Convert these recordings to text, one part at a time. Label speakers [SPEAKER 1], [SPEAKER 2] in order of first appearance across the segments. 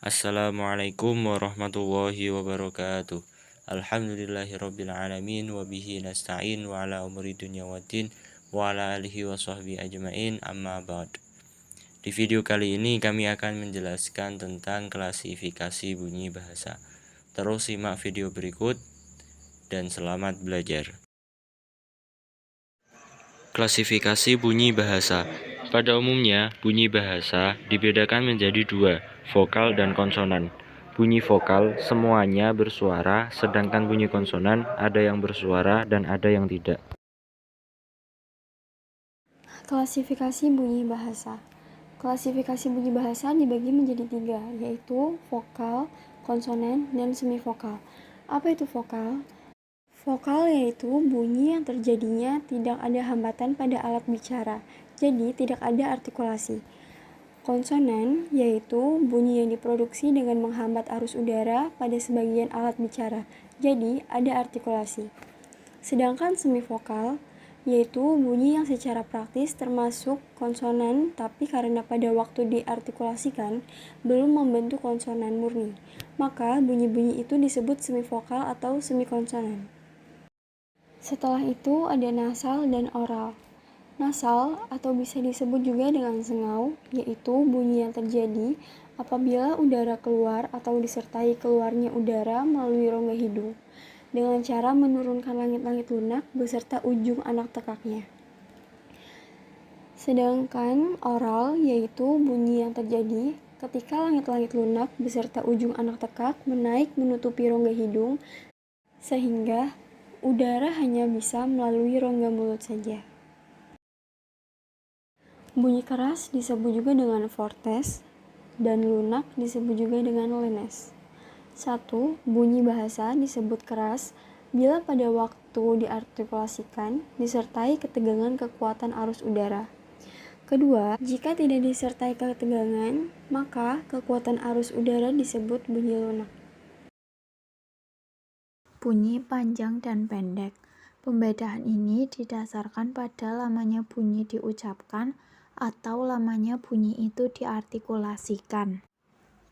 [SPEAKER 1] Assalamualaikum warahmatullahi wabarakatuh. Alhamdulillahirabbil alamin wa bihi nasta'in wa ala umuri dunya waddin wa ala alihi wa sahbihi ajmain, amma ba'd. Di video kali ini kami akan menjelaskan tentang klasifikasi bunyi bahasa. Terus simak video berikut dan selamat belajar. Klasifikasi bunyi bahasa. Pada umumnya, bunyi bahasa dibedakan menjadi dua, vokal dan konsonan. Bunyi vokal semuanya bersuara, sedangkan bunyi konsonan ada yang bersuara dan ada yang tidak.
[SPEAKER 2] Klasifikasi bunyi bahasa. Klasifikasi bunyi bahasa dibagi menjadi tiga, yaitu vokal, konsonan, dan semivokal. Apa itu vokal? Vokal yaitu bunyi yang terjadinya tidak ada hambatan pada alat bicara, jadi tidak ada artikulasi. Konsonan yaitu bunyi yang diproduksi dengan menghambat arus udara pada sebagian alat bicara, jadi ada artikulasi. Sedangkan semivokal yaitu bunyi yang secara praktis termasuk konsonan, tapi karena pada waktu diartikulasikan belum membentuk konsonan murni, maka bunyi-bunyi itu disebut semivokal atau semikonsonan. Setelah itu ada nasal dan oral. Nasal atau bisa disebut juga dengan sengau, yaitu bunyi yang terjadi apabila udara keluar atau disertai keluarnya udara melalui rongga hidung, dengan cara menurunkan langit-langit lunak beserta ujung anak tekaknya. Sedangkan oral yaitu bunyi yang terjadi ketika langit-langit lunak beserta ujung anak tekak menaik menutupi rongga hidung, sehingga udara hanya bisa melalui rongga mulut saja. Bunyi keras disebut juga dengan fortes, dan lunak disebut juga dengan lenes. 1. Bunyi bahasa disebut keras bila pada waktu diartikulasikan disertai ketegangan kekuatan arus udara. Kedua, jika tidak disertai ketegangan, maka kekuatan arus udara disebut bunyi lunak.
[SPEAKER 3] Bunyi panjang dan pendek. Pembedaan ini didasarkan pada lamanya bunyi diucapkan atau lamanya bunyi itu diartikulasikan.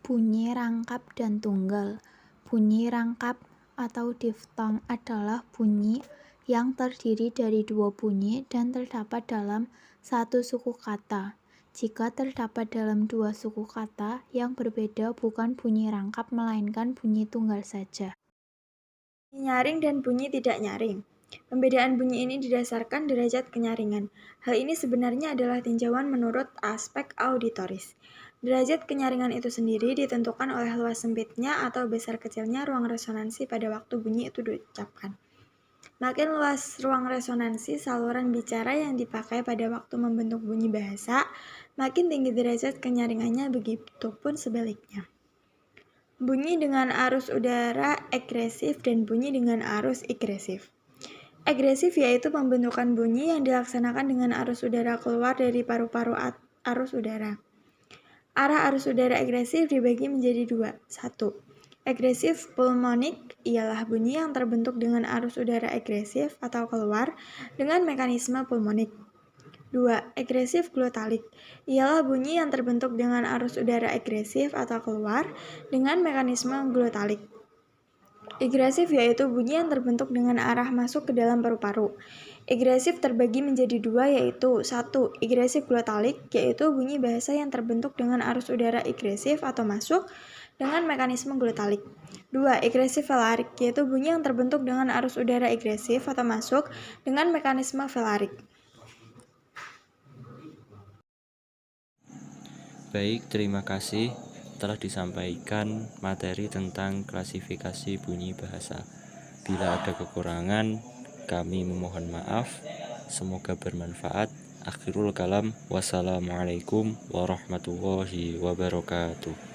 [SPEAKER 3] Bunyi rangkap dan tunggal. Bunyi rangkap atau diftong adalah bunyi yang terdiri dari dua bunyi dan terdapat dalam satu suku kata. Jika terdapat dalam dua suku kata yang berbeda, bukan bunyi rangkap melainkan bunyi tunggal saja.
[SPEAKER 4] Nyaring dan bunyi tidak nyaring. Pembedaan bunyi ini didasarkan derajat kenyaringan. Hal ini sebenarnya adalah tinjauan menurut aspek auditoris. Derajat kenyaringan itu sendiri ditentukan oleh luas sempitnya atau besar kecilnya ruang resonansi pada waktu bunyi itu diucapkan. Makin luas ruang resonansi saluran bicara yang dipakai pada waktu membentuk bunyi bahasa, makin tinggi derajat kenyaringannya, begitupun sebaliknya. Bunyi dengan arus udara agresif dan bunyi dengan arus agresif. Agresif yaitu pembentukan bunyi yang dilaksanakan dengan arus udara keluar dari paru-paru arus udara. Arah arus udara agresif dibagi menjadi dua. 1. Agresif pulmonik ialah bunyi yang terbentuk dengan arus udara agresif atau keluar dengan mekanisme pulmonik. 2. Agresif glotalik ialah bunyi yang terbentuk dengan arus udara agresif atau keluar dengan mekanisme glotalik. Agresif yaitu bunyi yang terbentuk dengan arah masuk ke dalam paru-paru. Agresif terbagi menjadi dua, yaitu 1. Agresif glotalik yaitu bunyi bahasa yang terbentuk dengan arus udara agresif atau masuk dengan mekanisme glotalik. 2. Agresif velarik yaitu bunyi yang terbentuk dengan arus udara agresif atau masuk dengan mekanisme velarik.
[SPEAKER 1] Baik, terima kasih telah disampaikan materi tentang klasifikasi bunyi bahasa. Bila ada kekurangan, kami memohon maaf. Semoga bermanfaat. Akhirul kalam. Wassalamualaikum warahmatullahi wabarakatuh.